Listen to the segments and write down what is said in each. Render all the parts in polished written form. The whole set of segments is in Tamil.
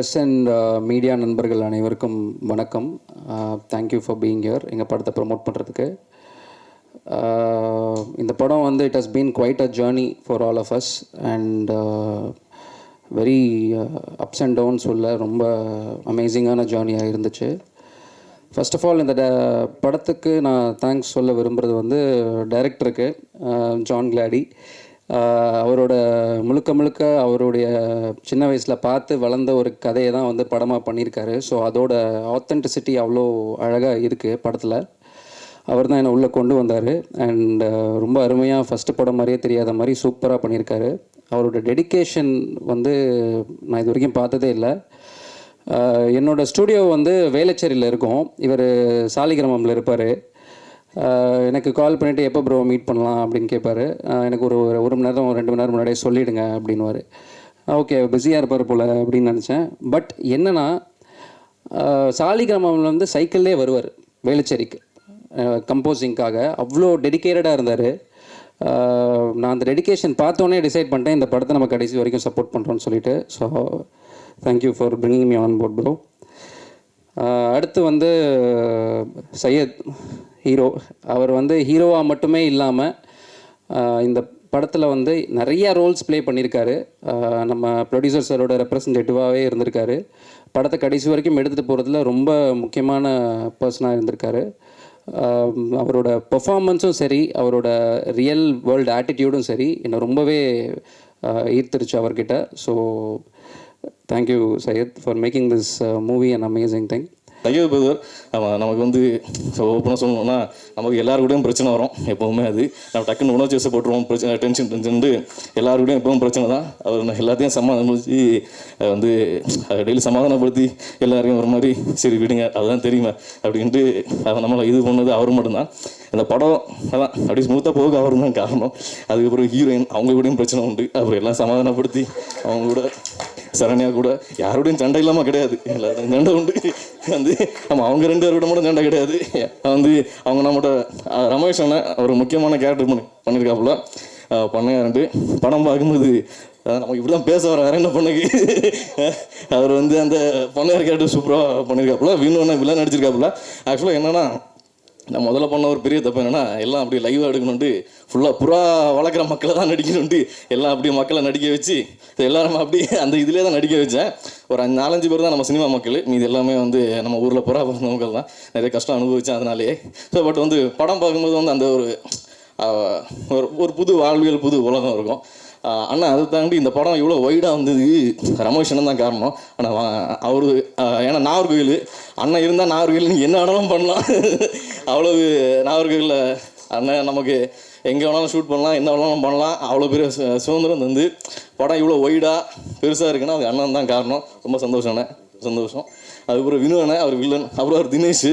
ப்ரெஸ் அண்ட் மீடியா நண்பர்கள் அனைவருக்கும் வணக்கம். தேங்க்யூ ஃபார் பீயிங் ஹியர் எங்கள் படத்தை ப்ரமோட் பண்ணுறதுக்கு. இந்த படம் வந்து it has been quite a journey for all of us and very ups and downs உள்ள ரொம்ப அமேசிங்கான ஜேர்னியாக இருந்துச்சு. ஃபர்ஸ்ட் ஆஃப் ஆல் இந்த படத்துக்கு நான் தேங்க்ஸ் சொல்ல விரும்புகிறது வந்து டைரக்டருக்கு ஜான் கிளாடி. அவரோட முழுக்க அவருடைய சின்ன வயசில் பார்த்து வளர்ந்த ஒரு கதையை தான் வந்து படமாக பண்ணியிருக்காரு. ஸோ அதோட ஆத்தென்டிசிட்டி அவ்வளோ அழகாக இருக்குது படத்தில். அவர் தான் என்னை உள்ளே கொண்டு வந்தார் அண்ட் ரொம்ப அருமையாக ஃபஸ்ட்டு படம் மாதிரியே தெரியாத மாதிரி சூப்பராக பண்ணியிருக்காரு. அவரோட டெடிக்கேஷன் வந்து நான் இது வரைக்கும் பார்த்ததே இல்லை. என்னோடய ஸ்டூடியோ வந்து வேளச்சேரியில் இருக்கும், இவர் சாலிகிராமத்தில் இருப்பார். எனக்கு கால் பண்ணிவிட்டு எப்போ ப்ரோ மீட் பண்ணலாம் அப்படின்னு கேட்பார். எனக்கு ஒரு மணி நேரம் 2 மணி நேரம் முன்னாடியே சொல்லிவிடுங்க அப்படின்வார். ஓகே பிஸியாக இருப்பார் போல் அப்படின்னு நினச்சேன். பட் என்னென்னா சாலிகிராமத்தில் வந்து சைக்கிள்லே வருவார் வேளச்சேரிக்கு கம்போசிங்காக. அவ்வளோ டெடிக்கேட்டடாக இருந்தார். நான் அந்த டெடிக்கேஷன் பார்த்தோன்னே டிசைட் பண்ணிட்டேன் இந்த படத்தை நம்ம கடைசி வரைக்கும் சப்போர்ட் பண்ணுறோன்னு சொல்லிட்டு. So thank you for bringing me on board bro. அடுத்து வந்து சையத் ஹீரோ. அவர் வந்து ஹீரோவாக மட்டுமே இல்லாமல் இந்த படத்தில் வந்து நிறையா ரோல்ஸ் ப்ளே பண்ணியிருக்காரு. நம்ம ப்ரொடியூசர் சாரோட ரெப்ரசன்டேட்டிவாகவே இருந்திருக்காரு. படத்தை கடைசி வரைக்கும் எடுத்துகிட்டு போகிறதுல ரொம்ப முக்கியமான பர்சனாக இருந்திருக்காரு. அவரோட பெர்ஃபார்மன்ஸும் சரி, அவரோட ரியல் வேர்ல்டு ஆட்டிடியூடும் சரி என்னை ரொம்பவே ஈர்த்துருச்சு அவர்கிட்ட. So thank you Syed for making this movie an amazing thing. Syed brother நமக்கு வந்து ஓப்பனாக சொல்லணும்னா நமக்கு எல்லாருக்கூடையும் பிரச்சனை வரும் எப்போவுமே. அது நம்ம டக்குன்னு உணர்ச்சி வசப்பட்டுருவோம், பிரச்சனை டென்ஷன் எல்லாருக்கூடையும் எப்பவும் பிரச்சனை தான். அவர் எல்லாத்தையும் சமாதானப்படுத்தி வந்து டெய்லி சமாதானப்படுத்தி எல்லாரையும் ஒரு மாதிரி சரி விடுங்க அதுதான் தெரியுமா அப்படின்ட்டு நம்மளை இது பண்ணது அவர் மட்டும்தான். இந்த படம் அதான் அப்படி ஸ்மூத்தாக போக அவர் தான் காரணம். அதுக்கப்புறம் ஹீரோயின் அவங்க கூடயும் பிரச்சனை உண்டு. அப்புறம் எல்லாம் சமாதானப்படுத்தி அவங்க கூட சரண்யா கூட யாரோடையும் சண்டை இல்லாமல் கிடையாது, எல்லாரும் சண்டை உண்டு. வந்து நம்ம அவங்க 2 பேரோட மட்டும் சண்டை கிடையாது. வந்து அவங்க நம்மகிட்ட ரமேஷ் அண்ணன் ஒரு முக்கியமான கேரக்டர் பண்ணியிருக்காப்புல பண்ணையாருண்டு. படம் பார்க்கும்போது நமக்கு இப்படி தான் பேச வர வேற என்ன பண்ணுக்கு. அவர் வந்து அந்த பண்ணையார் கேரக்டர் சூப்பராக பண்ணியிருக்காப்புல. வினோன்னு வில்லன் நடிச்சிருக்காப்புல. ஆக்சுவலாக என்னென்னா நான் முதல்ல பண்ண ஒரு பெரிய தப்பு என்னென்னா எல்லாம் அப்படியே லைவாக எடுக்கணுன்ட்டு ஃபுல்லாக புறா வளர்க்குற மக்களை தான் நடிக்கணுன்ட்டு எல்லாம் அப்படியே மக்களை நடிக்க வச்சு எல்லாரும் அப்படியே அந்த இதிலே தான் நடிக்க வச்சேன். ஒரு 4-5 பேர் தான் நம்ம சினிமா மக்கள், மீது எல்லாமே வந்து நம்ம ஊரில் புறா பிறந்த மக்கள் தான். நிறைய கஷ்டம் அனுபவித்தேன் அதனாலேயே. ஸோ பட் வந்து படம் பார்க்கும்போது வந்து அந்த ஒரு புது வாழ்வியல் புது உலகம் இருக்கும். ஆனால் அதை தாண்டி இந்த படம் இவ்வளோ வைடாக வந்தது ரமேஷ் அண்ணன் தான் காரணம். ஆனால் அவரு ஏன்னா நாகர்கோவில் அண்ணன் இருந்தால் நாகர்கோவில் நீங்கள் என்ன வேணாலும் பண்ணலாம். அவ்வளவு நாகர்கோவிலில் அண்ணன் நமக்கு எங்கே வேணாலும் ஷூட் பண்ணலாம், என்ன வேணாலும் பண்ணலாம். அவ்வளோ பெரிய சுதந்திரம் வந்து படம் இவ்வளோ வைடாக பெருசாக இருக்குன்னா அது அண்ணன் தான் காரணம். ரொம்ப சந்தோஷம் அண்ணன், சந்தோஷம். அதுக்கப்புறம் வினு அண்ணன், அவர் வில்லன். அப்புறம் அவர் தினேஷ்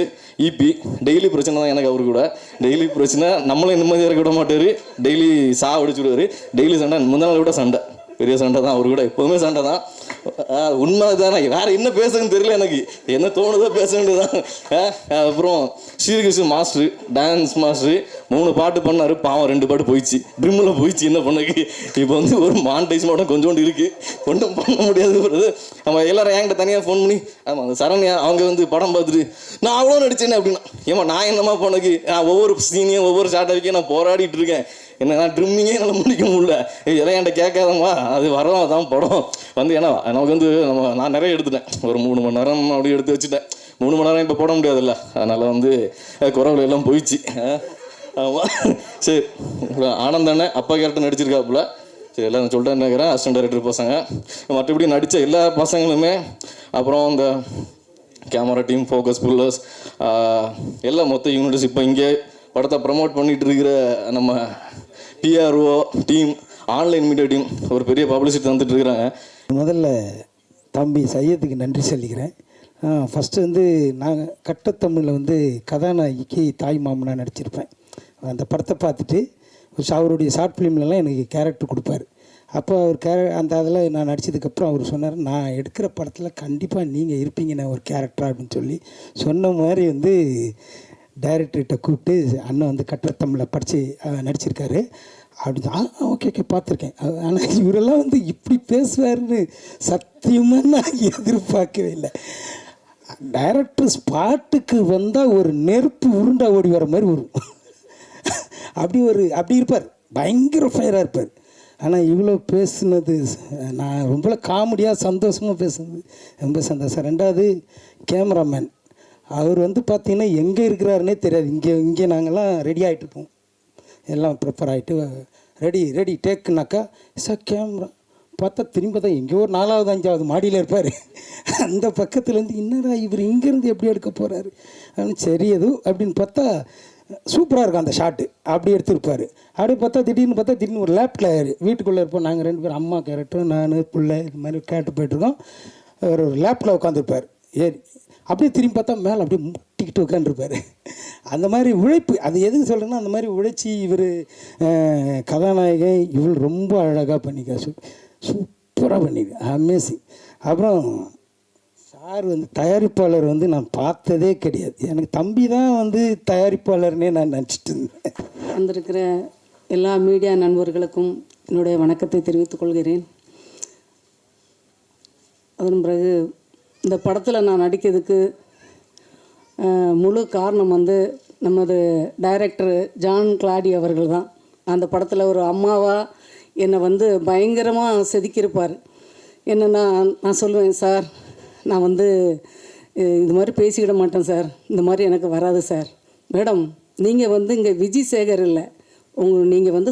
ஈபி. டெய்லி பிரச்சனை தான் எனக்கு அவரு கூட. டெய்லி பிரச்சனை, நம்மளே நிம்மதியாக இருக்க விட மாட்டார். டெய்லி அடிச்சு விடுவார். டெய்லி சண்டை, முந்தின நாள் விட சண்டை, பெரிய சண்டை தான் அவர் கூட. எப்போதுமே சண்டை தான். உண்மை தானே, வேறு என்ன பேசுறதுன்னு தெரியல எனக்கு, என்ன தோணுதோ பேச வேண்டியதுதான். அப்புறம் ஸ்ரீகிருஷ்ண மாஸ்டரு, டான்ஸ் மாஸ்டரு 3 பாட்டு பண்ணார். பாவம் 2 பாட்டு போயிடுச்சு, ட்ரிம்மில் போயிடுச்சு. என்ன பண்ணுக்கு இப்போ வந்து ஒரு மான்டைஸ் மட்டும் கொஞ்சோண்டு இருக்குது, ஒன்றும் பண்ண முடியாது. நம்ம எல்லாரும் என்கிட்ட தனியாக ஃபோன் பண்ணி ஆமாம் அந்த சரண்யா அவங்க வந்து படம் பார்த்துட்டு நான் அவ்வளோ நடிச்சேன்னு அப்படின்னா ஏமா நான் என்னம்மா பண்ணுக்கு ஒவ்வொரு சீனையும் ஒவ்வொரு ஷார்ட்டாக நான் போராடிட்டு இருக்கேன். என்ன ட்ரிம்மிங்கே என்னால் முடிக்க முடியல. இதெல்லாம் என்கிட்ட கேட்காதம்மா, அது வரலாம் தான் படம் வந்து. ஏன்னா நமக்கு வந்து நான் நிறைய எடுத்துட்டேன், ஒரு 3 மணி நேரம் அப்படி எடுத்து வச்சுட்டேன். 3 மணி நேரம் இப்போ போட முடியாதுல்ல, அதனால் வந்து குறவுல எல்லாம் போயிடுச்சு. ஆமாம் சரி. ஆனந்த் அண்ணன் அப்பா கேரக்டர் நடிச்சிருக்காப்புல. சரி எல்லாம் சொல்லிட்டேன் நினைக்கிறேன். அசிஸ்டன்ட் டைரக்டர் பசங்க, மற்றபடி நடித்த எல்லா பசங்களுமே, அப்புறம் இந்த கேமரா டீம், ஃபோக்கஸ் புல்லர்ஸ் எல்லாம் மொத்த யூனிட்ஸ், இப்போ இங்கே படத்தை ப்ரமோட் பண்ணிகிட்டு இருக்கிற நம்ம PRO team, online media team, ஒரு பெரிய பப்ளிசிட்டி தந்துட்டு இருக்கிறாங்க. முதல்ல தம்பி சையத்துக்கு நன்றி சொல்லிக்கிறேன். ஃபஸ்ட்டு வந்து நான் கட்டத்தமிழில் வந்து கதாநாயகிக்கு தாய் மாமனாக நடிச்சிருப்பேன். அந்த படத்தை பார்த்துட்டு அவருடைய ஷார்ட் ஃபிலிம்லலாம் எனக்கு கேரக்டர் கொடுப்பாரு. அப்போ அவர் அந்த அதில் நான் நடித்ததுக்கப்புறம் அவர் சொன்னார், நான் எடுக்கிற படத்தில் கண்டிப்பாக நீங்கள் இருப்பீங்கண்ணே ஒரு கேரக்டர் அப்படின்னு சொல்லி சொன்ன மாதிரி வந்து டைரக்டர்கிட்ட கூப்பிட்டு அண்ணன் வந்து கட்டத்தமிழில் படித்து நடிச்சிருக்காரு. அப்படி தான் ஓகே பார்த்துருக்கேன். ஆனால் இவரெல்லாம் வந்து இப்படி பேசுவார்னு சத்தியமாக நான் எதிர்பார்க்கவே இல்லை. டைரக்டர் ஸ்பாட்டுக்கு வந்தால் ஒரு நெருப்பு உருண்டா ஓடி வர மாதிரி வரும். அப்படி இருப்பார், பயங்கர ஃபயராக இருப்பார். ஆனால் இவ்வளோ பேசுனது நான் ரொம்ப காமெடியாக சந்தோஷமாக பேசுனது ரொம்ப சந்தோஷம். ரெண்டாவது கேமராமேன், அவர் வந்து பார்த்திங்கன்னா எங்கே இருக்கிறாருன்னே தெரியாது. இங்கே நாங்கள்லாம் ரெடி ஆகிட்டுருப்போம், எல்லாம் ப்ரிப்பேர் ஆகிட்டு ரெடி டேக்குனாக்கா சார் கேமரா பார்த்தா திரும்ப தான் எங்கேயோ 4வது 5வது மாடியில் இருப்பார். அந்த பக்கத்துலேருந்து என்னடா இவர் இங்கேருந்து எப்படி எடுக்க போகிறாரு அப்படின்னு சரி எதுவும் அப்படின்னு பார்த்தா சூப்பராக இருக்கும் அந்த ஷாட்டு. அப்படி எடுத்துருப்பார். அப்படி பார்த்தா திடீர்னு ஒரு லேப்பில் வீட்டுக்குள்ளே இருப்போம். நாங்கள் 2 பேரும், அம்மா கேரக்டரும் நான் பிள்ளை இது மாதிரி கேட்டு போய்ட்டுருக்கோம். ஒரு லேப்பில் உட்காந்துருப்பார் ஏறி. அப்படியே திரும்பி பார்த்தா மேலே அப்படியே முட்டிக்கிட்டு உட்காந்துருப்பார். அந்த மாதிரி உழைப்பு, அது எதுக்கு சொல்கிறேன்னா அந்த மாதிரி உழைச்சி இவர் கதாநாயகன் இவள் ரொம்ப அழகாக பண்ணிக்க, சூப்பராக பண்ணிக்க, அமேசிங். அப்புறம் சார் வந்து தயாரிப்பாளர் வந்து நான் பார்த்ததே கிடையாது. எனக்கு தம்பி தான் வந்து தயாரிப்பாளர்னே நான் நினச்சிட்டு இருந்தேன். வந்திருக்கிற எல்லா மீடியா நண்பர்களுக்கும் என்னுடைய வணக்கத்தை தெரிவித்துக் கொள்கிறேன். அதன் பிறகு இந்த படத்தில் நான் நடிக்கிறதுக்கு முழு காரணம் வந்து நமது டைரக்டர் ஜான் கிளாடி அவர்கள் தான். அந்த படத்தில் ஒரு அம்மாவாக என்னை வந்து பயங்கரமாக செதுக்கியிருப்பார். என்னென்னா நான் சொல்லுவேன், சார் நான் வந்து இது மாதிரி பேசிக்கிட மாட்டேன் சார், இந்த மாதிரி எனக்கு வராது சார். மேடம் நீங்கள் வந்து இங்கே விஜய் சேகர் இல்லை, நீங்கள் வந்து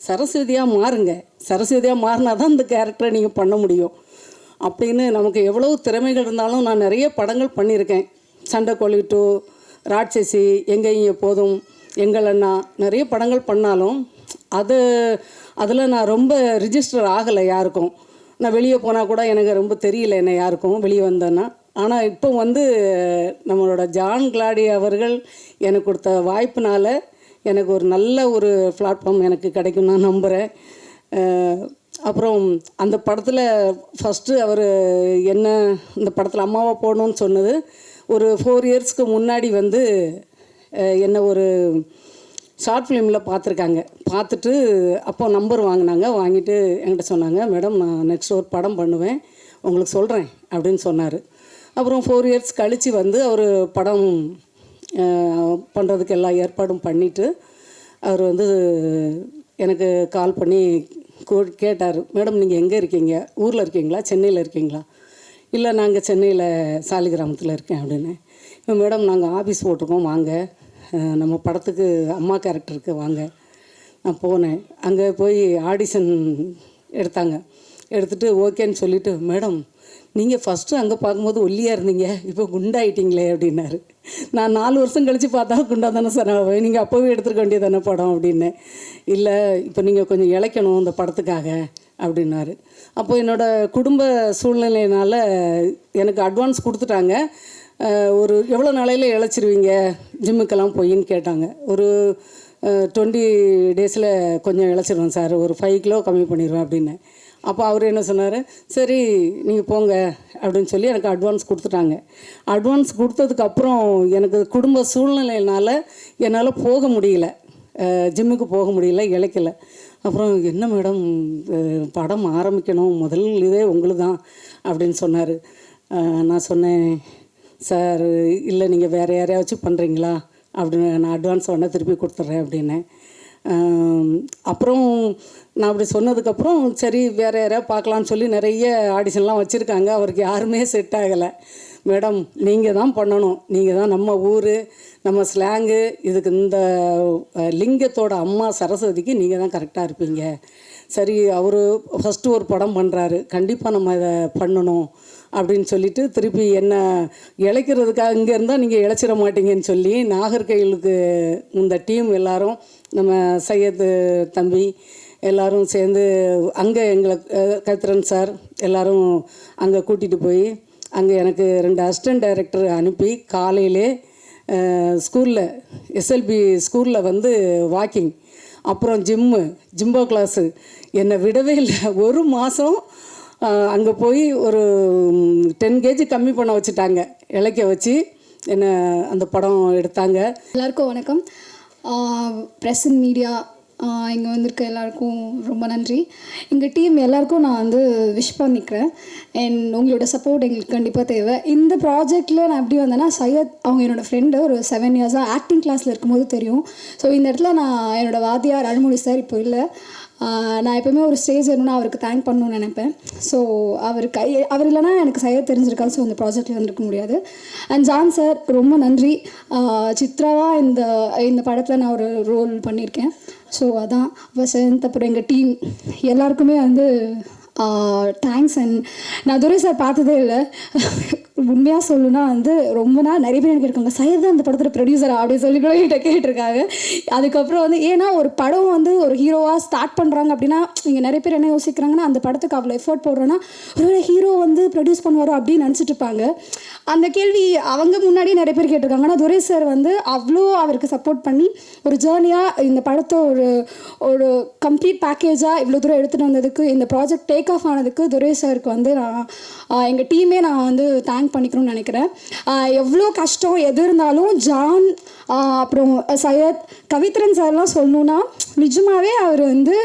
சரஸ்வதியாக மாறுங்க, சரஸ்வதியாக மாறினா தான் இந்த கேரக்டரை நீங்கள் பண்ண முடியும் அப்படின்னு. நமக்கு எவ்வளோ திறமைகள் இருந்தாலும் நான் நிறைய படங்கள் பண்ணியிருக்கேன். சண்டைக்கோழி 2, ராட்சசி, எங்கே இங்கே போதும், எங்கள் அண்ணா, நிறைய படங்கள் பண்ணாலும் அதில் நான் ரொம்ப ரிஜிஸ்டர் ஆகலை யாருக்கும். நான் வெளியே போனால் கூட எனக்கு ரொம்ப தெரியல என்ன யாருக்கும் வெளியே வந்தேன்னா. ஆனால் இப்போ வந்து நம்மளோட ஜான் கிளாடி அவர்கள் எனக்கு கொடுத்த வாய்ப்புனால் எனக்கு ஒரு நல்ல ஒரு பிளாட்ஃபார்ம் எனக்கு கிடைக்கும் நான் நம்புகிறேன். அப்புறம் அந்த படத்தில் ஃபஸ்ட்டு அவர் என்ன இந்த படத்தில் அம்மாவை போடணும்னு சொன்னது ஒரு 4 இயர்ஸ்க்கு முன்னாடி வந்து என்ன ஒரு ஷார்ட் ஃபிலிமில் பார்த்துருக்காங்க. பார்த்துட்டு அப்போ நம்பர் வாங்கிட்டு என்கிட்ட சொன்னாங்க, மேடம் நான் நெக்ஸ்ட் ஒரு படம் பண்ணுவேன் உங்களுக்கு சொல்கிறேன் அப்படின்னு சொன்னார். அப்புறம் 4 இயர்ஸ் கழித்து வந்து அவர் படம் பண்ணுறதுக்கு எல்லா ஏற்பாடும் பண்ணிவிட்டு அவர் வந்து எனக்கு கால் பண்ணி கேட்டார், மேடம் நீங்கள் எங்கே இருக்கீங்க, ஊரில் இருக்கீங்களா சென்னையில் இருக்கீங்களா? இல்லை நாங்கள் சென்னையில் சாலிகிராமத்தில் இருக்கேன் அப்படின்னு. இப்போ மேடம் நாங்கள் ஆஃபீஸ் போட்டிருக்கோம், வாங்க நம்ம படத்துக்கு அம்மா கேரக்டருக்கு வாங்க. நான் போனேன். அங்கே போய் ஆடிஷன் எடுத்துகிட்டு ஓகேன்னு சொல்லிவிட்டு, மேடம் நீங்கள் ஃபஸ்ட்டு அங்கே பார்க்கும்போது ஒல்லியாக இருந்தீங்க, இப்போ குண்டாயிட்டீங்களே அப்படின்னாரு. நான் 4 வருஷம் கழித்து பார்த்தா குண்டா தானே சார் ஆவேன், நீங்கள் அப்போவே எடுத்துருக்க வேண்டியது தானே படம் அப்படின்னு. இல்லை இப்போ நீங்கள் கொஞ்சம் இளைக்கணும் இந்த படத்துக்காக அப்படின்னாரு. அப்போ என்னோடய குடும்ப சூழ்நிலையினால் எனக்கு அட்வான்ஸ் கொடுத்துட்டாங்க. ஒரு எவ்வளோ நாளையில் இழைச்சிருவீங்க ஜிம்முக்கெல்லாம் போயின்னு கேட்டாங்க. ஒரு 20 டேஸில் கொஞ்சம் இழைச்சிருவேன் சார், ஒரு 5 கிலோ கம்மி பண்ணிடுவேன் அப்படின்னு. அப்போ அவர் என்ன சொன்னார், சரி நீங்கள் போங்க அப்படின்னு சொல்லி எனக்கு அட்வான்ஸ் கொடுத்துட்டாங்க. அட்வான்ஸ் கொடுத்ததுக்கப்புறம் எனக்கு குடும்ப சூழ்நிலையினால் என்னால் போக முடியல, ஜிம்முக்கு போக முடியல, இழைக்கலை. அப்புறம் என்ன மேடம் படம் ஆரம்பிக்கணும், முதல் இதே உங்களுக்கு தான் அப்படின்னு சொன்னார். நான் சொன்னேன், சார் இல்லை நீங்கள் வேறு யாரையாச்சும் பண்ணுறீங்களா அப்படின்னு, நான் அட்வான்ஸ் வேணால் திருப்பி கொடுத்துட்றேன் அப்படின்னேன். அப்புறம் நான் அப்படி சொன்னதுக்கப்புறம் சரி வேறு யாரையா பார்க்கலான்னு சொல்லி நிறைய ஆடிஷன்லாம் வச்சுருக்காங்க. அவருக்கு யாருமே செட் ஆகலை. மேடம் நீங்கள் தான் பண்ணணும், நீங்கள் தான் நம்ம ஊர் நம்ம ஸ்லாங்கு இதுக்கு இந்த லிங்கத்தோட அம்மா சரஸ்வதிக்கு நீங்கள் தான் கரெக்டாக இருப்பீங்க. சரி அவர் ஃபஸ்ட்டு ஒரு படம் பண்ணுறாரு, கண்டிப்பாக நம்ம இதை பண்ணணும் அப்படின்னு சொல்லிட்டு திருப்பி என்ன இழைக்கிறதுக்காக இங்கே இருந்தால் நீங்கள் இழைச்சிட மாட்டீங்கன்னு சொல்லி நாகர்கோயிலுக்கு இந்த டீம் எல்லோரும் நம்ம சையது தம்பி எல்லோரும் சேர்ந்து அங்கே எங்களை கத்திரன் சார் எல்லோரும் அங்கே கூட்டிகிட்டு போய் அங்கே எனக்கு 2 அசிஸ்டன்ட் டைரக்டர் அனுப்பி காலையிலே ஸ்கூலில் எஸ்எல்பி ஸ்கூலில் வந்து வாக்கிங், அப்புறம் ஜிம்போ கிளாஸு என்னை விடவே இல்லை. ஒரு மாதம் அங்கே போய் ஒரு 10 கேஜி கம்மி பண்ண வச்சுட்டாங்க, இழைக்க வச்சு என்ன அந்த படம் எடுத்தாங்க. எல்லாருக்கும் வணக்கம். ப்ரெஸ் அண்ட் மீடியா இங்கே வந்திருக்க எல்லாருக்கும் ரொம்ப நன்றி. எங்கள் டீம் எல்லாருக்கும் நான் வந்து விஷ் பண்ணிக்கிறேன். அண்ட் உங்களோட சப்போர்ட் எங்களுக்கு கண்டிப்பாக தேவை. இந்த ப்ராஜெக்டில் நான் எப்படி வந்தேன்னா, சையத் அவங்க என்னோடய ஃப்ரெண்டு, ஒரு 7 இயர்ஸாக ஆக்டிங் கிளாஸில் இருக்கும்போது தெரியும். ஸோ இந்த இடத்துல நான் என்னோடய வாத்தியார் அருள்மொழி சார் இப்போ இல்லை. நான் எப்போவுமே ஒரு ஸ்டேஜ் வேணும்னா அவருக்கு தேங்க் பண்ணணும்னு நினைப்பேன். ஸோ அவர் இல்லைனா எனக்கு சையத் தெரிஞ்சிருக்காது. ஸோ இந்த ப்ராஜெக்டில் வந்திருக்க முடியாது. அண்ட் ஜான் சார் ரொம்ப நன்றி. சித்ராவாக இந்த படத்தில் நான் ஒரு ரோல் பண்ணியிருக்கேன். ஸோ அதான் வசந்த், அப்புறம் எங்கள் டீம் எல்லாருக்குமே வந்து தேங்க்ஸ். அண்ட் நான் துரை சார் பார்த்ததே இல்லை. உண்மையாக சொல்லணுன்னா வந்து ரொம்ப நாள் நிறைய பேர் எனக்கு இருக்காங்க, சையத் தான் இந்த படத்தில் ப்ரொடியூசரா அப்படி சொல்லி கூட என்கிட்ட கேட்டிருக்காங்க. அதுக்கப்புறம் வந்து ஏன்னா ஒரு படம் வந்து ஒரு ஹீரோவாக ஸ்டார்ட் பண்ணுறாங்க அப்படின்னா இங்கே நிறைய பேர் என்ன யோசிக்கிறாங்கன்னா, அந்த படத்துக்கு அவ்வளோ எஃபோர்ட் போடுறோன்னா ஒருவேளை ஹீரோ வந்து ப்ரொடியூஸ் பண்ணுவாரோ அப்படின்னு நினச்சிட்டு இருப்பாங்க. அந்த கேள்வி அவங்க முன்னாடியே நிறைய பேர் கேட்டிருக்காங்க. ஆனால் துரை சார் வந்து அவ்வளோ அவருக்கு சப்போர்ட் பண்ணி ஒரு ஜேர்னியாக இந்த படத்தை ஒரு கம்ப்ளீட் பேக்கேஜாக இவ்வளோ தூரம் எடுத்துகிட்டு வந்ததுக்கு, இந்த ப்ராஜெக்ட் டேக் ஆஃப் ஆனதுக்கு துரை சாருக்கு வந்து நான் எங்கள் டீமே நான் வந்து தேங்க் பண்ணிக்கணும்னு நினைக்கிறேன். எவ்வளோ கஷ்டம் எது இருந்தாலும் ஜான், அப்புறம் சையத், கவித்ரன் சார்லாம் சொல்லணுன்னா நிஜமாகவே அவர் வந்து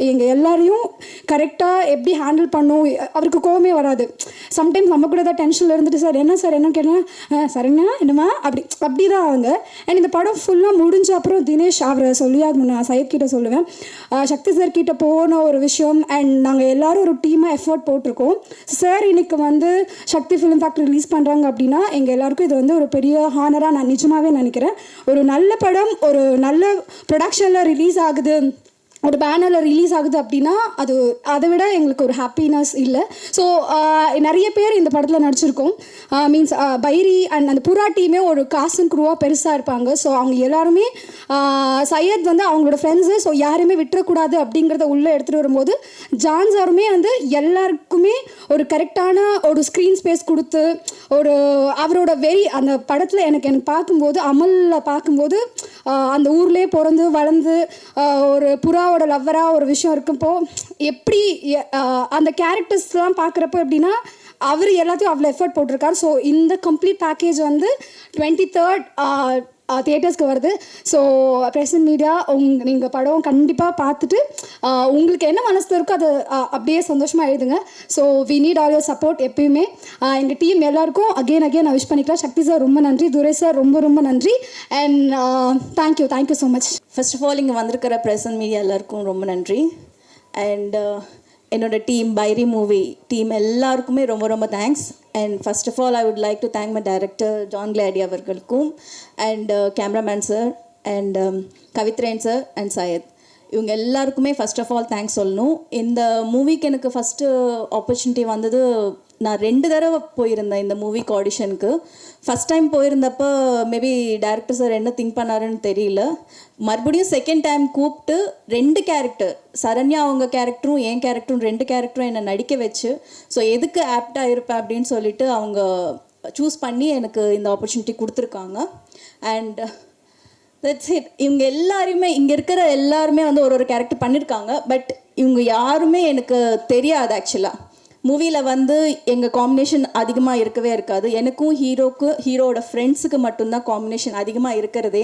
எங்கள் எல்லாரையும் கரெக்டாக எப்படி ஹேண்டில் பண்ணும். அவருக்கு கோவமே வராது. சம்டைம்ஸ் நம்ம கூட தான் டென்ஷனில் இருந்துட்டு சார் என்ன கேட்டேன், சார் என்னம்மா அப்படி தான் அவங்க. அண்ட் இந்த படம் ஃபுல்லாக முடிஞ்ச அப்புறம் தினேஷ் அவரை சொல்லியாகணும், நான் சையத் கிட்ட சொல்லுவேன், சக்தி சார் கிட்ட போன ஒரு விஷயம். அண்ட் நாங்கள் எல்லோரும் ஒரு டீமாக எஃபோர்ட் போட்டிருக்கோம். சார் இன்னைக்கு வந்து சக்தி ஃபிலிம் ஃபேக்ட்ரி ரிலீஸ் பண்ணுறாங்க அப்படின்னா எங்கள் எல்லாருக்கும் இது வந்து ஒரு பெரிய ஹானராக நான் நிஜமாகவே நினைக்கிறேன். ஒரு நல்ல படம் ஒரு நல்ல ப்ரொடக்ஷனில் ரிலீஸ் ஆகுது, ஒரு பேனரில் ரிலீஸ் ஆகுது அப்படின்னா அதை விட எங்களுக்கு ஒரு ஹாப்பினஸ் இல்லை. ஸோ நிறைய பேர் இந்த படத்தில் நடிச்சிருக்கோம். மீன்ஸ் பைரி அண்ட் அந்த புறா டீமே ஒரு காஸ்ட் அண்ட் க்ரூவாக பெருசாக இருப்பாங்க. ஸோ அவங்க எல்லாருமே சையத் வந்து அவங்களோட ஃப்ரெண்ட்ஸு, ஸோ யாருமே விட்டுறக்கூடாது அப்படிங்கிறத உள்ளே எடுத்துகிட்டு வரும்போது ஜான் சாருமே வந்து எல்லாருக்குமே ஒரு கரெக்டான ஒரு ஸ்க்ரீன் ஸ்பேஸ் கொடுத்து அவரோட அந்த படத்தில் எனக்கு பார்க்கும்போது, அமலில் பார்க்கும்போது அந்த ஊர்லேயே பிறந்து வளர்ந்து ஒரு புறாவோட லவ்வராக ஒரு விஷயம் இருக்குப்போ எப்படி அந்த கேரக்டர்ஸ்லாம் பார்க்குறப்போ எப்படின்னா அவர் எல்லாத்தையும் அவ்வளோ எஃபர்ட் போட்டிருக்காரு. ஸோ இந்த கம்ப்ளீட் பேக்கேஜ் வந்து 23rd தியேட்டர்ஸ்க்கு வருது. ஸோ ப்ரெசன்ட் மீடியா நீங்கள் படம் கண்டிப்பாக பார்த்துட்டு உங்களுக்கு என்ன மனசில் இருக்கோ அதை அப்படியே சந்தோஷமாக எழுதுங்க. So we need all your support எப்பயுமே. எங்கள் டீம் எல்லாருக்கும் அகெயின் நான் விஷ் பண்ணிக்கலாம். சக்தி சார் ரொம்ப நன்றி, துரை சார் ரொம்ப நன்றி. And thank you so much. First of all இங்கே வந்திருக்கிற ப்ரெசன்ட் மீடியா எல்லாருக்கும் ரொம்ப நன்றி. அண்ட் என்னோட டீம் பைரி மூவி டீம் எல்லாருக்குமே ரொம்ப thanks. And first of all I would like to thank my director John Glady அவர்களுக்கும், அண்ட் கேமராமேன் சார், அண்ட் கவித்ரேன் சார், அண்ட் சையத், இவங்க எல்லாருக்குமே ஃபர்ஸ்ட் ஆஃப் ஆல் தேங்க்ஸ் சொல்லணும். இந்த மூவிக்கு எனக்கு ஃபஸ்ட்டு ஆப்பர்ச்சுனிட்டி வந்தது, நான் 2 தடவை போயிருந்தேன் இந்த மூவிக்கு ஆடிஷனுக்கு. ஃபஸ்ட் டைம் போயிருந்தப்போ மேபி டைரக்டர் சார் என்ன திங்க் பண்ணாருன்னு தெரியல. மறுபடியும் செகண்ட் டைம் கூப்பிட்டு 2 கேரக்டர், சரண்யா அவங்க கேரக்டரும் என் கேரக்டரும் 2 கேரக்டரும் என்னை நடிக்க வச்சு, ஸோ எதுக்கு ஆப்டாக இருப்பேன் அப்படின்னு சொல்லிட்டு அவங்க சூஸ் பண்ணி எனக்கு இந்த ஆப்பர்ச்சுனிட்டி கொடுத்துருக்காங்க. And that's it. இவங்க எல்லாருமே இங்கே இருக்கிற எல்லாருமே வந்து ஒரு கேரக்டர் பண்ணியிருக்காங்க. பட் இவங்க யாருமே எனக்கு தெரியாது. ஆக்சுவலாக மூவியில் வந்து எங்கள் காம்பினேஷன் அதிகமாக இருக்கவே இருக்காது. எனக்கும் ஹீரோவோட ஃப்ரெண்ட்ஸுக்கு மட்டும்தான் காம்பினேஷன் அதிகமாக இருக்கிறதே.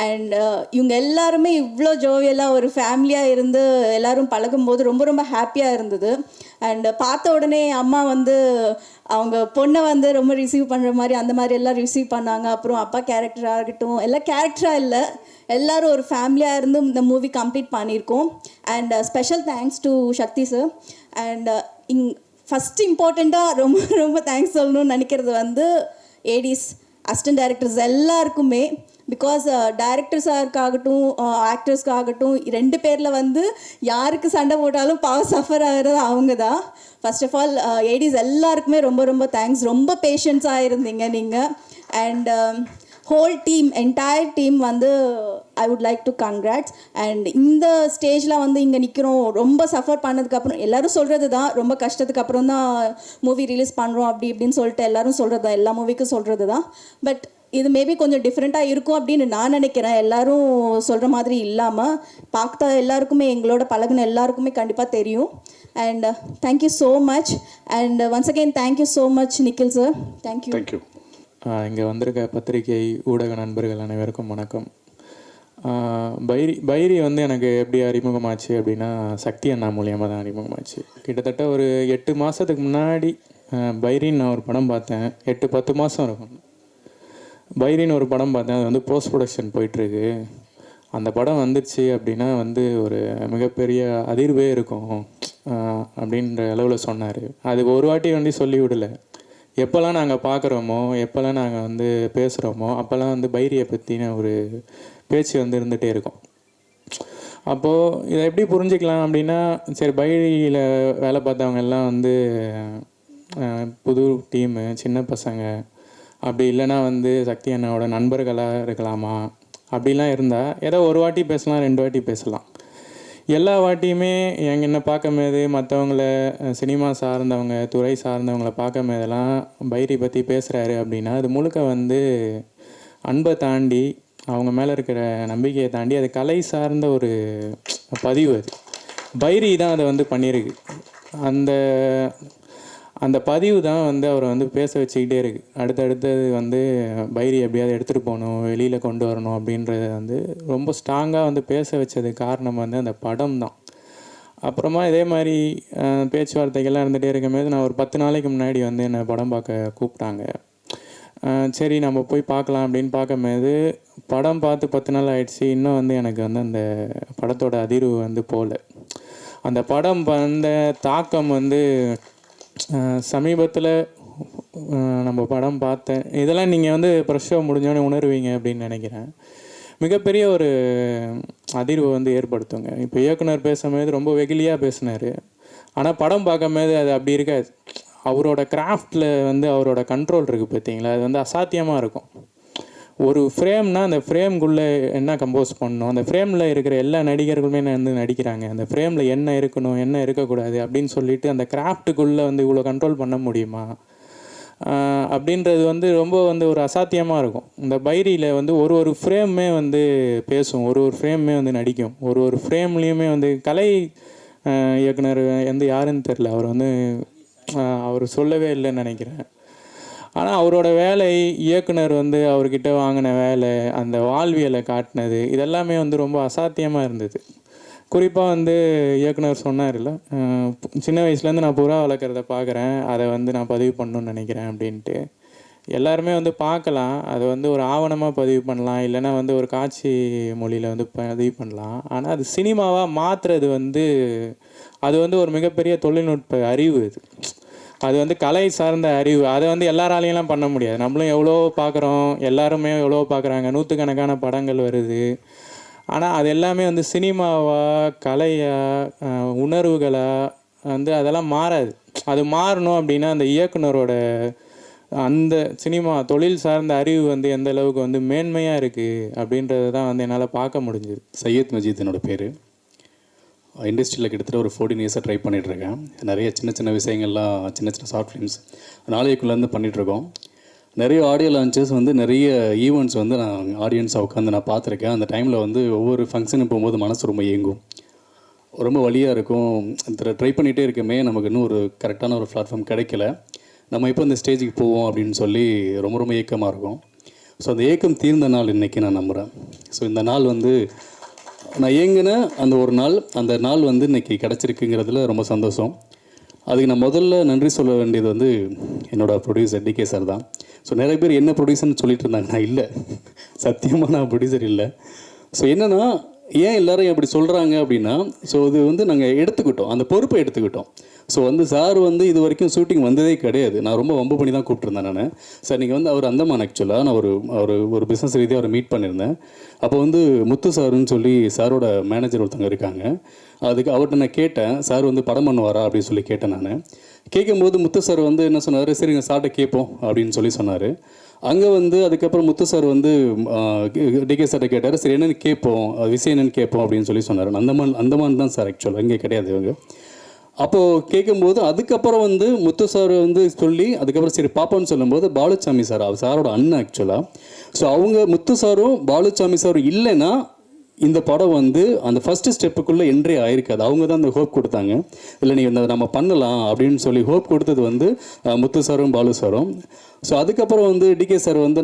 அண்ட் இவங்க எல்லாருமே இவ்வளோ ஜோவியலாக ஒரு ஃபேமிலியாக இருந்து எல்லோரும் பழகும்போது ரொம்ப ஹாப்பியாக இருந்தது. அண்ட் பார்த்த உடனே அம்மா வந்து அவங்க பொண்ணை வந்து ரொம்ப ரிசீவ் பண்ணுற மாதிரி அந்த மாதிரி எல்லாம் ரிசீவ் பண்ணாங்க. அப்புறம் அப்பா கேரக்டராக இருக்கட்டும், எல்லாம் கேரக்டராக இல்லை, எல்லோரும் ஒரு ஃபேமிலியாக இருந்து இந்த மூவி கம்ப்ளீட் பண்ணியிருக்கோம். And special thanks to Sakthi sir. And first இம்பார்ட்டண்ட்டாக ரொம்ப தேங்க்ஸ் சொல்லணும்னு நினைக்கிறது வந்து ஏடிஸ், அசிஸ்டன்ட் டைரக்டர்ஸ் எல்லாருக்குமே. பிகாஸ் டைரக்டர்ஸாகட்டும் ஆக்டர்ஸ்க்காகட்டும் 2 பேரில் வந்து யாருக்கு சண்டை போட்டாலும் சஃபர் ஆகிறது அவங்க தான். ஃபர்ஸ்ட் ஆஃப் ஆல் ஏடிஸ் எல்லாருக்குமே ரொம்ப தேங்க்ஸ். ரொம்ப பேஷன்ஸாக இருந்தீங்க நீங்கள். And whole team, entire team வந்து I would like to congrats. அண்ட் இந்த ஸ்டேஜில் வந்து இங்கே நிற்கிறோம், ரொம்ப சஃபர் பண்ணதுக்கப்புறம் எல்லோரும் சொல்கிறது தான், ரொம்ப கஷ்டத்துக்கு அப்புறம் தான் மூவி ரிலீஸ் பண்ணுறோம் அப்படி இப்படின்னு சொல்லிட்டு எல்லோரும் சொல்கிறது தான், எல்லா மூவிக்கும் சொல்கிறது தான். பட் இது மேபி கொஞ்சம் டிஃப்ரெண்ட்டாக இருக்கும் அப்படின்னு நான் நினைக்கிறேன். எல்லோரும் சொல்கிற மாதிரி இல்லாமல் பார்த்த எல்லாருக்குமே, எங்களோட பழகுன எல்லாருக்குமே கண்டிப்பாக தெரியும். And thank you so much. And once again thank you so much Nikhil sir. Thank you. இங்கே வந்திருக்க பத்திரிகை ஊடக நண்பர்கள் அனைவருக்கும் வணக்கம். பைரி வந்து எனக்கு எப்படி அறிமுகமாச்சு அப்படின்னா சக்தி அண்ணா மூலியமாக தான் அறிமுகமாச்சு. கிட்டத்தட்ட ஒரு 8 மாதத்துக்கு முன்னாடி பைரின்னு நான் ஒரு படம் பார்த்தேன். 8-10 மாதம் இருக்கும். பைரின்னு ஒரு படம் பார்த்தேன். அது வந்து போஸ்ட் ப்ரொடக்ஷன் போயிட்டுருக்கு. அந்த படம் வந்துடுச்சு அப்படின்னா வந்து ஒரு மிகப்பெரிய அதிர்வே இருக்கும் அப்படின்ற அளவில் சொன்னார். அது ஒரு வாட்டி வந்து சொல்லி விடலை. எப்போல்லாம் நாங்கள் பார்க்குறோமோ, எப்போல்லாம் நாங்கள் வந்து பேசுகிறோமோ, அப்போல்லாம் வந்து பைரியை பற்றின ஒரு பேச்சு வந்து இருந்துகிட்டே இருக்கும். அப்போது இதை எப்படி புரிஞ்சிக்கலாம் அப்படின்னா, சரி பைரியில் வேலை பார்த்தவங்க எல்லாம் வந்து புது டீமு, சின்ன பசங்க, அப்படி இல்லைன்னா வந்து சக்தி அண்ணாவோட நண்பர்களாக இருக்கலாமா, அப்படிலாம் இருந்தால் ஏதோ ஒரு வாட்டி பேசலாம், 2 வாட்டி பேசலாம். எல்லா வாட்டியுமே என்னை பார்க்கும்போது மற்றவங்கள சினிமா சார்ந்தவங்க, துறை சார்ந்தவங்கள பார்க்கும்போதெல்லாம் பைரி பற்றி பேசுகிறாரு அப்படின்னா அது முழுக்க வந்து அன்பை தாண்டி, அவங்க மேலே இருக்கிற நம்பிக்கையை தாண்டி அது கலை சார்ந்த ஒரு பதிவு. அது பைரி தான் அதை வந்து பண்ணியிருக்கு. அந்த பதிவு தான் வந்து அவரை வந்து பேச வச்சுக்கிட்டே இருக்குது. அடுத்தடுத்தது வந்து பைரி எப்படியாவது எடுத்துகிட்டு போகணும், வெளியில் கொண்டு வரணும் அப்படின்றத வந்து ரொம்ப ஸ்ட்ராங்காக வந்து பேச வச்சது காரணம் வந்து அந்த படம் தான். அப்புறமா இதே மாதிரி பேச்சுவார்த்தைகள்லாம் இருந்துகிட்டே இருக்கும்போது நான் ஒரு 10 நாளைக்கு முன்னாடி வந்து என்னை படம் பார்க்க கூப்பிட்டாங்க. சரி நம்ம போய் பார்க்கலாம் அப்படின்னு பார்க்கும்போது படம் பார்த்து 10 நாள் ஆயிடுச்சு. இன்னும் வந்து எனக்கு வந்து அந்த படத்தோட அதிர்வு வந்து போகல. அந்த படம் வந்த தாக்கம் வந்து சமீபத்தில் நம்ம படம் பார்த்தேன். இதெல்லாம் நீங்கள் வந்து ப்ரெஷ் ஷோ முடிஞ்சோடனே உணர்வீங்க அப்படின்னு நினைக்கிறேன். மிகப்பெரிய ஒரு அதிர்வு வந்து ஏற்படுத்துங்க. இப்போ இயக்குனர் பேசும்போது ரொம்ப வெகுளியாக பேசினார். ஆனால் படம் பார்க்கும்போது அது அப்படி இருக்காது. அவரோட கிராஃப்டில் வந்து அவரோட கண்ட்ரோல் இருக்குது பார்த்தீங்களா, அது வந்து அசாத்தியமாக இருக்கும். ஒரு ஃப்ரேம்னால் அந்த ஃப்ரேம்குள்ளே என்ன கம்போஸ் பண்ணணும், அந்த ஃப்ரேமில் இருக்கிற எல்லா நடிகர்களுமே வந்து நடிக்கிறாங்க. அந்த ஃப்ரேமில் என்ன இருக்கணும், என்ன இருக்கக்கூடாது அப்படின்னு சொல்லிட்டு அந்த கிராஃப்ட்டுக்குள்ளே வந்து இவ்வளோ கண்ட்ரோல் பண்ண முடியுமா அப்படின்றது வந்து ரொம்ப வந்து ஒரு அசாத்தியமாக இருக்கும். இந்த பைரியில் வந்து ஒரு ஃப்ரேமே வந்து பேசும், ஒரு ஃப்ரேமே வந்து நடிக்கும். ஒரு ஃப்ரேம்லேயுமே வந்து கலை இயக்குனர் வந்து யாருன்னு தெரில, அவர் வந்து அவர் சொல்லவே இல்லைன்னு நினைக்கிறேன். ஆனால் அவரோட வேலை, இயக்குனர் வந்து அவர்கிட்ட வாங்கின வேலை, அந்த வாழ்வியலை காட்டினது, இதெல்லாமே வந்து ரொம்ப அசாத்தியமாக இருந்தது. குறிப்பாக வந்து இயக்குனர் சொன்னார்ல, சின்ன வயசுலேருந்து நான் புறா வளர்க்குறத பார்க்குறேன், அதை வந்து நான் பதிவு பண்ணணும்னு நினைக்கிறேன் அப்படின்ட்டு. எல்லாருமே வந்து பார்க்கலாம், அதை வந்து ஒரு ஆவணமாக பதிவு பண்ணலாம், இல்லைன்னா வந்து ஒரு காட்சி மொழியில் வந்து பதிவு பண்ணலாம். ஆனால் அது சினிமாவாக மாற்றுறது வந்து அது வந்து ஒரு மிகப்பெரிய தொழில்நுட்ப அறிவு. அது வந்து கலை சார்ந்த அறிவு. அதை வந்து எல்லாராலையெல்லாம் பண்ண முடியாது. நம்மளும் எவ்வளோ பார்க்குறோம், எல்லாருமே எவ்வளோ பார்க்குறாங்க, 100கணக்கான படங்கள் வருது. ஆனால் அது எல்லாமே வந்து சினிமாவாக, கலையாக, உணர்வுகளாக வந்து அதெல்லாம் மாறாது. அது மாறணும் அப்படின்னா அந்த இயக்குனரோட அந்த சினிமா தொழில் சார்ந்த அறிவு வந்து எந்த அளவுக்கு வந்து மேன்மையாக இருக்குது அப்படின்றத தான் வந்து என்னால் பார்க்க முடிஞ்சுது. சையத் மஜீத் என்னோடய பேர். இண்டஸ்ட்ரியில் கிட்டத்தட்ட ஒரு 14 இயர்ஸாக ட்ரை பண்ணிகிட்ருக்கேன். நிறைய சின்ன விஷயங்கள்லாம், சின்ன ஷார்ட் ஃபிலிம்ஸ் நாளைக்குள்ளேருந்து பண்ணிகிட்ருக்கோம். நிறைய ஆடியோ லான்ச்சஸ் வந்து நிறைய ஈவெண்ட்ஸ் வந்து நான் ஆடியன்ஸாக உட்காந்து நான் பார்த்துருக்கேன். அந்த டைமில் வந்து ஒவ்வொரு ஃபங்க்ஷனுக்கு போகும்போது மனசு ரொம்ப ஏங்கும், ரொம்ப வலியாக இருக்கும். ட்ரை பண்ணிகிட்டே இருக்கமே, நமக்கு இன்னும் ஒரு கரெக்டான ஒரு பிளாட்ஃபார்ம் கிடைக்கல, நம்ம இப்போ இந்த ஸ்டேஜுக்கு போவோம் அப்படின்னு சொல்லி ரொம்ப ஏக்கமாக இருக்கும். ஸோ அந்த ஏக்கம் தீர்ந்த நாள் இன்றைக்கி நான் நம்புகிறேன். ஸோ இந்த நாள் வந்து நான் ஏங்கின அந்த ஒரு நாள், அந்த நாள் வந்து இன்றைக்கி கிடச்சிருக்குங்கிறதுல ரொம்ப சந்தோஷம். அதுக்கு நான் முதல்ல நன்றி சொல்ல வேண்டியது வந்து என்னோடய ப்ரொடியூசர் டிகே சார் தான். ஸோ நிறைய பேர் என்ன ப்ரொடியூசர்னு சொல்லிட்டு இருந்தாங்க. நான் இல்லை, சத்தியமாக நான் ப்ரொடியூசர் இல்லை. ஸோ என்னென்னா, ஏன் எல்லோரும் அப்படி சொல்கிறாங்க அப்படின்னா, ஸோ இது வந்து நாங்கள் எடுத்துக்கிட்டோம், அந்த பொறுப்பை எடுத்துக்கிட்டோம். ஸோ வந்து சார் வந்து இது வரைக்கும் ஷூட்டிங் வந்ததே கிடையாது. நான் ரொம்ப வம்பு பண்ணி தான் கூப்பிட்டுருந்தேன் நான். சார் நீங்கள் வந்து அவர் அந்தமான், ஆக்சுவலாக நான் ஒரு பிஸ்னஸ் ரீதியாக அவரை மீட் பண்ணியிருந்தேன். அப்போ வந்து முத்து சாருன்னு சொல்லி சாரோட மேனேஜர் ஒருத்தவங்க இருக்காங்க. அதுக்கு அவர்கிட்ட நான் கேட்டேன், சார் வந்து படம் பண்ணுவாரா அப்படின்னு சொல்லி கேட்டேன். நான் கேட்கும்போது முத்து சார் வந்து என்ன சொன்னார், சரி நீங்கள் சார்கிட்ட கேட்போம் அப்படின்னு சொல்லி சொன்னார். அங்கே வந்து அதுக்கப்புறம் முத்து சார் வந்து டிகே சார்கிட்ட கேட்டார், சரி என்னென்னு கேட்போம், விஷயம் என்னென்னு கேட்போம் அப்படின்னு சொல்லி சொன்னார். அந்தமான் தான் சார் ஆக்சுவலாக, இங்கே கிடையாது இவங்க. அப்போது கேட்கும்போது அதுக்கப்புறம் வந்து முத்து சார் வந்து சொல்லி அதுக்கப்புறம் சரி பாப்பான்னு சொல்லும்போது பாலுசாமி சார், அவர் சாரோட அண்ணன் ஆக்சுவலாக. ஸோ அவங்க முத்து சாரும் பாலுசாமி சாரும் இல்லைன்னா இந்த படம் வந்து அந்த ஃபஸ்ட்டு ஸ்டெப்புக்குள்ளே என்ட்ரி ஆயிருக்காது. அவங்க தான் அந்த ஹோப் கொடுத்தாங்க, இல்லை நீ இந்த நம்ம பண்ணலாம் அப்படின்னு சொல்லி ஹோப் கொடுத்தது வந்து முத்து சாரும் பாலு சாரும். ஸோ அதுக்கப்புறம் வந்து டிகே சார் வந்து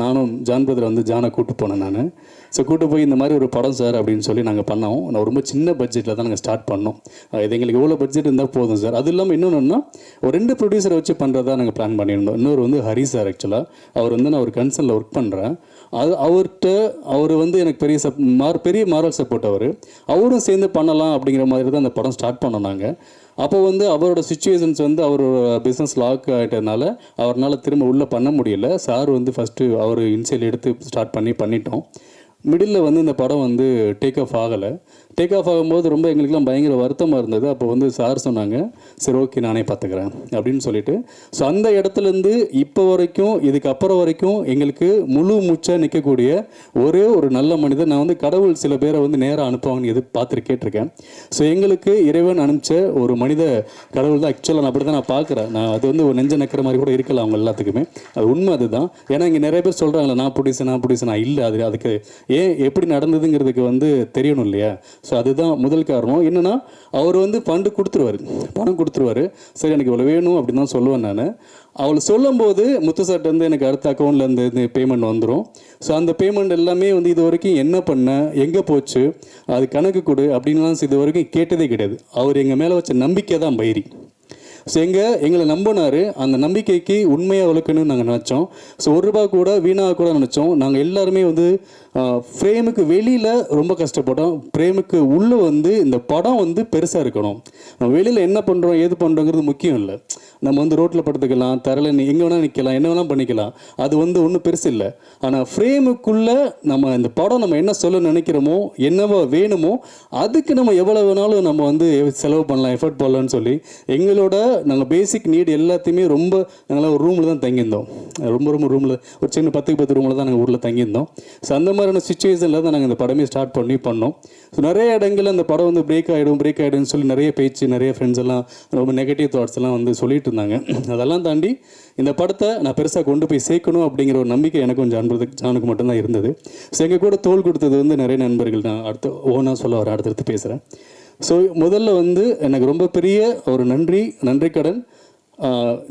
நானும் ஜான் பிரதர் வந்து ஜானை கூப்பிட்டு போனேன் நான். ஸோ கூப்பிட்டு போய் இந்த மாதிரி ஒரு படம் சார் அப்படின்னு சொல்லி நாங்கள் பண்ணோம். நான் ரொம்ப சின்ன பட்ஜெட்டில் தான் நாங்கள் ஸ்டார்ட் பண்ணோம். இது எங்களுக்கு எவ்வளோ பட்ஜெட் இருந்தால் போதும் சார். அது இல்லாமல் இன்னொன்றுன்னா ஒரு 2 ப்ரொடியூசரை வச்சு பண்ணுறதா நாங்கள் பிளான் பண்ணியிருந்தோம். இன்னொரு வந்து ஹரி சார், ஆக்சுவலாக அவர் வந்து நான் ஒரு கன்சர்னில் ஒர்க் பண்ணுறேன். அவர் வந்து எனக்கு பெரிய மாரல் சப்போர்ட். அவரும் சேர்ந்து பண்ணலாம் அப்படிங்கிற மாதிரி தான் அந்த படம் ஸ்டார்ட் பண்ணோம் நாங்கள். அப்போ வந்து அவரோட சுச்சுவேஷன்ஸ் வந்து அவரோட பிஸ்னஸ் லாக் ஆகிட்டதுனால அவரால் திரும்ப உள்ளே பண்ண முடியல. சார் வந்து ஃபஸ்ட்டு அவர் இனிஷியல் எடுத்து ஸ்டார்ட் பண்ணிட்டோம். மிடில் வந்து இந்த படம் வந்து டேக் ஆஃப் ஆகலை. டேக் ஆஃப் ஆகும்போது ரொம்ப எங்களுக்குலாம் பயங்கர வருத்தமாக இருந்தது. அப்போ வந்து சார் சொன்னாங்க, சரி ஓகே நானே பார்த்துக்கிறேன் அப்படின்னு சொல்லிட்டு. ஸோ அந்த இடத்துலேருந்து இப்போ வரைக்கும் இதுக்கப்புறம் வரைக்கும் எங்களுக்கு முழு மூச்சாக நிற்கக்கூடிய ஒரே ஒரு நல்ல மனிதர். நான் வந்து கடவுள் சில பேரை வந்து நேராக அனுப்புவாங்கன்னு கேட்டிருக்கேன். ஸோ எங்களுக்கு இறைவன் அனுப்பிச்ச ஒரு மனித கடவுள் தான். ஆக்சுவலாக நான் அப்படி தான் நான் பார்க்குறேன். நான் அது வந்து ஒரு நெஞ்ச நக்கிற மாதிரி கூட இருக்கலாம் அவங்க எல்லாத்துக்குமே. அது உண்மை அதுதான். ஏன்னா இங்கே நிறைய பேர் சொல்கிறாங்களே நான் பிடிச்சேன் இல்லை. அதுக்கு ஏன் எப்படி நடந்ததுங்கிறதுக்கு வந்து தெரியணும் இல்லையா? ஸோ அதுதான் முதல் காரணம். என்னென்னா அவர் வந்து பணம் கொடுத்துருவாரு. சரி எனக்கு இவ்வளோ வேணும் அப்படின்னு தான் சொல்லுவேன் நான். அவள் சொல்லும்போது முத்து சார்ட்ட வந்து எனக்கு அடுத்த அக்கௌண்ட்லேருந்து இந்த பேமெண்ட் வந்துடும். ஸோ அந்த பேமெண்ட் எல்லாமே வந்து இது வரைக்கும் என்ன பண்ண, எங்கே போச்சு, அது கணக்கு கொடு அப்படின்லாம் இது வரைக்கும் கேட்டதே கிடையாது. அவர் எங்கள் மேலே வச்ச நம்பிக்கை தான் பைரி. ஸோ எங்களை நம்பினார். அந்த நம்பிக்கைக்கு உண்மையாக வளர்க்கணும்னு நாங்கள் நினச்சோம். ஸோ ₹1 கூட வீணாக கூட நினச்சோம். நாங்கள் எல்லாருமே வந்து ஃப்ரேமுக்கு வெளியில் ரொம்ப கஷ்டப்பட்டோம். ஃப்ரேமுக்கு உள்ளே வந்து இந்த படம் வந்து பெருசாக இருக்கணும். நம்ம வெளியில் என்ன பண்ணுறோம் ஏது பண்ணுறோங்கிறது முக்கியம் இல்லை. நம்ம வந்து ரோட்டில் படுத்துக்கலாம், தரையில் எங்கே வேணால் நிற்கலாம், என்ன வேணால் பண்ணிக்கலாம். அது வந்து ஒன்றும் பெருசு இல்லை. ஆனால் ஃப்ரேமுக்குள்ளே நம்ம இந்த படம் நம்ம என்ன சொல்ல நினைக்கிறோமோ, என்னவோ வேணுமோ, அதுக்கு நம்ம எவ்வளோ வேணாலும் நம்ம வந்து செலவு பண்ணலாம், எஃபர்ட் பண்ணலான்னு சொல்லி எங்களோட நாங்கள் பேசிக் நீட் எல்லாத்தையுமே நாங்களாம் ஒரு ரூமில் தான் தங்கியிருந்தோம். ரொம்ப ரூமில் ஒரு சின்ன 10 ரூமில் தான் நாங்கள் ஊரில் தங்கியிருந்தோம். ஸோ அந்த மாதிரியான சுச்சுவேஷனில் தான் நாங்கள் இந்த படமே ஸ்டார்ட் பண்ணோம். ஸோ நிறைய இடங்களில் அந்த படம் வந்து பிரேக் ஆகிடும்னு சொல்லி நிறைய பேச்சு, நிறைய ஃப்ரெண்ட்ஸ் எல்லாம் ரொம்ப நெகட்டிவ் தாட்ஸ் எல்லாம் வந்து சொல்லிட்டு இருந்தாங்க. அதெல்லாம் தாண்டி இந்த படத்தை நான் பெருசாக கொண்டு போய் சேர்க்கணும் அப்படிங்கிற ஒரு நம்பிக்கை எனக்கும் ஜானுக்கு மட்டும்தான் இருந்தது. ஸோ எங்கள் கூட தோள் கொடுத்தது வந்து நிறைய நண்பர்கள். நான் ஓனாக சொல்ல வரேன், அடுத்தடுத்து பேசுகிறேன். ஸோ முதல்ல வந்து எனக்கு ரொம்ப பெரிய ஒரு நன்றி கடன்.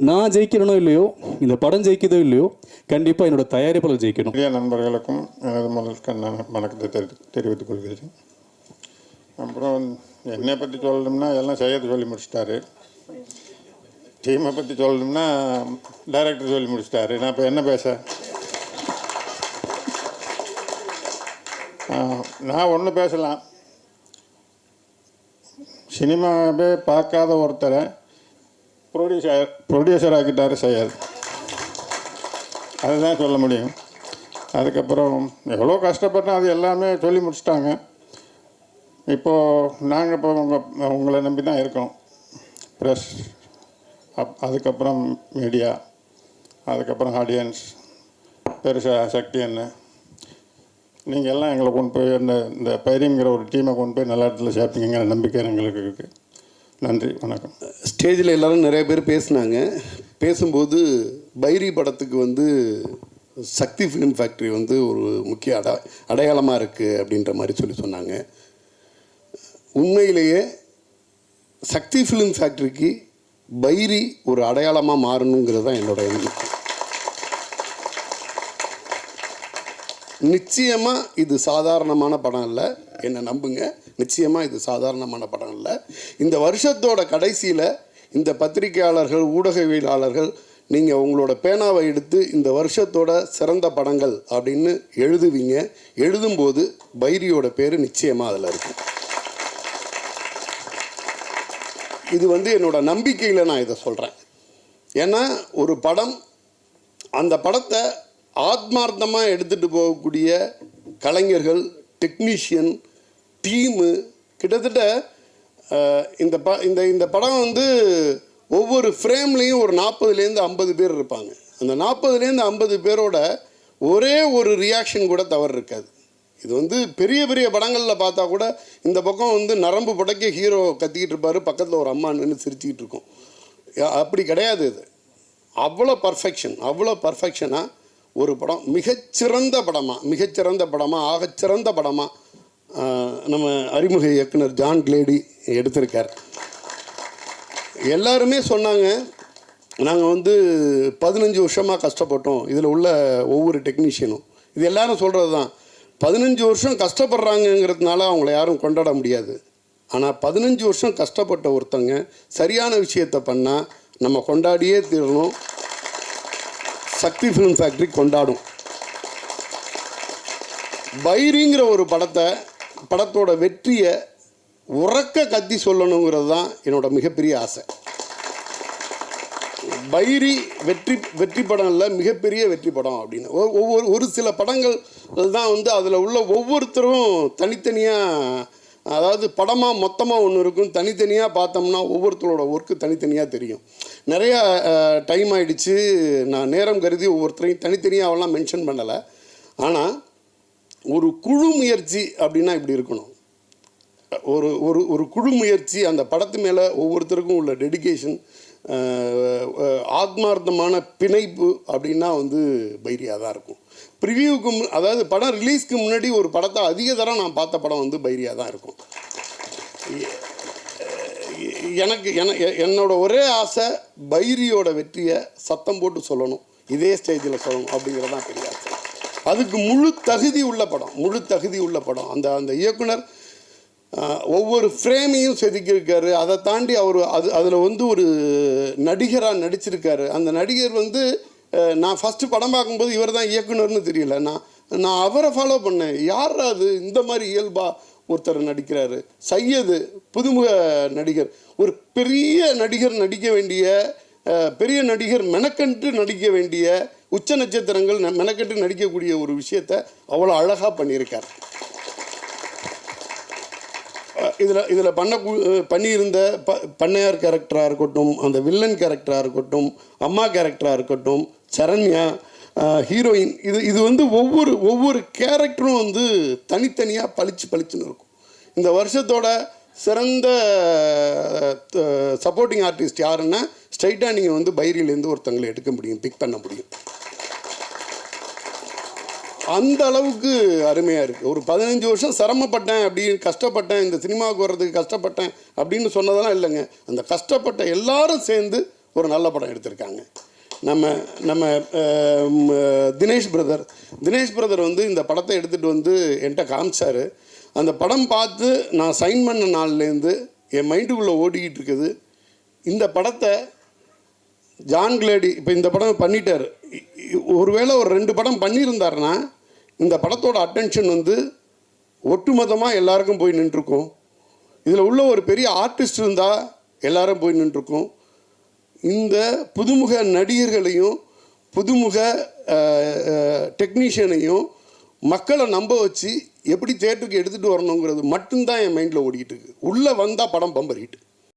நான் ஜெயிக்கிறனோ இல்லையோ, இந்த படம் ஜெயிக்கிறதோ இல்லையோ, கண்டிப்பாக என்னோட தயாரிப்பாளர் ஜெயிக்கணும். நிறைய நண்பர்களுக்கும் எனது முதல் வணக்கத்தை தெரிவித்துக் கொள்கிறேன். அப்புறம் என்னை பற்றி சொல்லணும்னா எல்லாம் சையத் சொல்லி முடிச்சிட்டாரு. டீமை பற்றி சொல்லணும்னா டைரக்டர் சொல்லி முடிச்சிட்டாரு. நான் இப்போ என்ன பேச? நான் ஒன்று பேசலாம். சினிமாவே பார்க்காத ஒருத்தரை ப்ரொடியூசர் ஆக்கிட்டார் சையத். அதுதான் சொல்ல முடியும். அதுக்கப்புறம் எவ்வளோ கஷ்டப்பட்டோம், அது எல்லாமே சொல்லி முடிச்சிட்டாங்க. இப்போது நாங்கள் உங்களை நம்பி தான் இருக்கோம். ப்ரெஸ், அதுக்கப்புறம் மீடியா, அதுக்கப்புறம் ஆடியன்ஸ், பெருசாக சக்தி என்ன, நீங்கள் எல்லாம் எங்களை கொண்டு போய் இந்த பைரிங்கிற ஒரு டீமை கொண்டு போய் நல்ல இடத்துல சேர்ப்பீங்கிற நம்பிக்கை எங்களுக்கு இருக்குது. நன்றி, வணக்கம். ஸ்டேஜில் எல்லோரும் நிறைய பேர் பேசினாங்க. பேசும்போது பைரி படத்துக்கு வந்து சக்தி ஃபிலிம் ஃபேக்ட்ரி வந்து ஒரு முக்கிய அடையாளமாக இருக்குது அப்படின்ற மாதிரி சொன்னாங்க. உண்மையிலேயே சக்தி ஃபிலிம் ஃபேக்ட்ரிக்கு பைரி ஒரு அடையாளமாக மாறணுங்கிறது தான் என்னோட எண்ணம். நிச்சயமாக இது சாதாரணமான படம் இல்லை, என்னை நம்புங்க. நிச்சயமாக இது சாதாரணமான படம் இல்லை. இந்த வருஷத்தோட கடைசியில் இந்த பத்திரிகையாளர்கள், ஊடகவியலாளர்கள், நீங்கள் உங்களோட பேனாவை எடுத்து இந்த வருஷத்தோட சிறந்த படங்கள் அப்படின்னு எழுதுவீங்க. எழுதும்போது பைரியோட பேர் நிச்சயமாக அதில் இருக்கும். இது வந்து என்னோட நம்பிக்கையில் நான் இதை சொல்கிறேன். ஏன்னா ஒரு படம், அந்த படத்தை ஆத்மார்த்தமாக எடுத்துகிட்டு போகக்கூடிய கலைஞர்கள், டெக்னீஷியன், டீமு, கிட்டத்தட்ட இந்த படம் வந்து ஒவ்வொரு ஃப்ரேம்லேயும் ஒரு 40லேருந்து 50 பேர் இருப்பாங்க. அந்த 40லேருந்து 50 பேரோட ஒரே ஒரு ரியாக்ஷன் கூட தவறு இருக்காது. இது வந்து பெரிய பெரிய படங்களில் பார்த்தா கூட இந்த பக்கம் வந்து நரம்பு புடைக்க ஹீரோ கத்திக்கிட்டு இருப்பார், பக்கத்தில் ஒரு அம்மா நின்று சிரிச்சிக்கிட்டு இருக்கும். அப்படி கிடையாது. இது அவ்வளோ பர்ஃபெக்ஷனாக ஒரு படம் மிகச்சிறந்த படமாக, ஆகச்சிறந்த படமாக நம்ம அறிமுக இயக்குனர் ஜான் கிளேடி எடுத்திருக்கார். எல்லாருமே சொன்னாங்க, நாங்கள் வந்து 15 வருஷமாக கஷ்டப்பட்டோம், இதில் உள்ள ஒவ்வொரு டெக்னீஷியனும். இது எல்லாரும் சொல்கிறது தான். 15 வருஷம் கஷ்டப்படுறாங்கங்கிறதுனால அவங்கள யாரும் கொண்டாட முடியாது. ஆனால் 15 வருஷம் கஷ்டப்பட்ட ஒருத்தங்க சரியான விஷயத்தை பண்ணால் நம்ம கொண்டாடியே தீரணும். சக்தி ஃபிலிம் ஃபேக்ட்ரி கொண்டாடும். பைரிங்கிற ஒரு படத்தோட வெற்றியை உறக்க கத்தி சொல்லணுங்கிறது தான் என்னோட மிகப்பெரிய ஆசை. பைரி வெற்றி படம் இல்லை, மிகப்பெரிய வெற்றி படம் அப்படின்னு. ஒரு சில படங்கள் தான் வந்து அதில் உள்ள ஒவ்வொருத்தரும் தனித்தனியாக, அதாவது படமாக மொத்தமாக ஒன்று இருக்கும், தனித்தனியாக பார்த்தோம்னா ஒவ்வொருத்தரோட ஒர்க்கு தனித்தனியாக தெரியும். நிறையா டைம் ஆகிடுச்சு, நான் நேரம் கருதி ஒவ்வொருத்தரையும் தனித்தனியாகலாம் மென்ஷன் பண்ணலை. ஆனால் ஒரு குழு முயற்சி அப்படின்னா இப்படி இருக்கணும். ஒரு குழு முயற்சி, அந்த படத்து மேலே ஒவ்வொருத்தருக்கும் உள்ள டெடிகேஷன், ஆத்மார்த்தமான பிணைப்பு அப்படின்னா வந்து பைரியாக தான் இருக்கும். ப்ரிவியூக்கு அதாவது படம் ரிலீஸ்க்கு முன்னாடி ஒரு படத்தை அதிக தரம் நான் பார்த்த படம் வந்து பைரியாக தான் இருக்கும். என்னோட ஒரே ஆசை பைரியோட வெற்றியை சத்தம் போட்டு சொல்லணும், இதே ஸ்டேஜில் சொல்லணும் அப்படிங்கிறதான் பெரிய ஆசை. அதுக்கு முழு தகுதி உள்ள படம். அந்த இயக்குனர் ஒவ்வொரு ஃப்ரேமையும் செதுக்கியிருக்காரு. அதை தாண்டி அவர் அதில் வந்து ஒரு நடிகராக நடிச்சிருக்காரு. அந்த நடிகர் வந்து நான் ஃபஸ்ட்டு படம் பார்க்கும்போது இவர் தான் இயக்குனர்னு தெரியல. நான் அவரை ஃபாலோ பண்ணேன். யார் அது இந்த மாதிரி இயல்பாக ஒருத்தர் நடிக்கிறாரு? சையது புதுமுக நடிகர், ஒரு பெரிய நடிகர் நடிக்க வேண்டிய, பெரிய நடிகர் மெனக்கன்று நடிக்க வேண்டிய, உச்ச நட்சத்திரங்கள் மெனக்கன்று நடிக்கக்கூடிய ஒரு விஷயத்தை அவ்வளோ அழகாக பண்ணியிருக்கார். இதில் பண்ணியிருந்த பண்ணையார் கேரக்டராக இருக்கட்டும், அந்த வில்லன் கேரக்டராக இருக்கட்டும், அம்மா கேரக்டராக இருக்கட்டும், சரண்யா ஹீரோயின், இது வந்து ஒவ்வொரு கேரக்டரும் வந்து தனித்தனியாக பளிச்சுன்னு இருக்கும். இந்த வருஷத்தோட சிறந்த சப்போர்ட்டிங் ஆர்டிஸ்ட் யாருன்னா ஸ்ட்ரைட்டாக நீங்கள் வந்து பைரியிலேருந்து ஒருத்தங்களை எடுக்க முடியும், பிக் பண்ண முடியும். அந்த அளவுக்கு அருமையாக இருக்குது. ஒரு 15 வருஷம் சிரமப்பட்டேன், அப்படின்னு கஷ்டப்பட்டேன், இந்த சினிமாவுக்கு வர்றதுக்கு கஷ்டப்பட்டேன் அப்படின்னு சொன்னதெல்லாம் இல்லைங்க. அந்த கஷ்டப்பட்ட எல்லாரும் சேர்ந்து ஒரு நல்ல படம் எடுத்திருக்காங்க. நம்ம தினேஷ் பிரதர் வந்து இந்த படத்தை எடுத்துகிட்டு வந்து என்கிட்ட காமிச்சார். அந்த படம் பார்த்து நான் சைன் பண்ண நாள்லேருந்து என் மைண்டுக்குள்ளே ஓடிக்கிட்டு இருக்குது, இந்த படத்தை ஜான் கிளேடி இப்போ இந்த படம் பண்ணிட்டார். ஒருவேளை ஒரு 2 படம் பண்ணியிருந்தாருன்னா இந்த படத்தோட அட்டென்ஷன் வந்து ஒட்டுமொத்தமாக எல்லாருக்கும் போய் நின்றுருக்கும். இதில் உள்ள ஒரு பெரிய ஆர்டிஸ்ட் இருந்தால் எல்லாரும் போய் நின்றுருக்கும். இந்த புதுமுக நடிகர்களையும் புதுமுக டெக்னீஷியனையும் மக்களை நம்ப வச்சு எப்படி தியேட்டருக்கு எடுத்துகிட்டு வரணுங்கிறது மட்டும்தான் என் மைண்டில் ஓடிக்கிட்டு இருக்குது. உள்ளே வந்தால் படம் பம்பர் ஹிட்.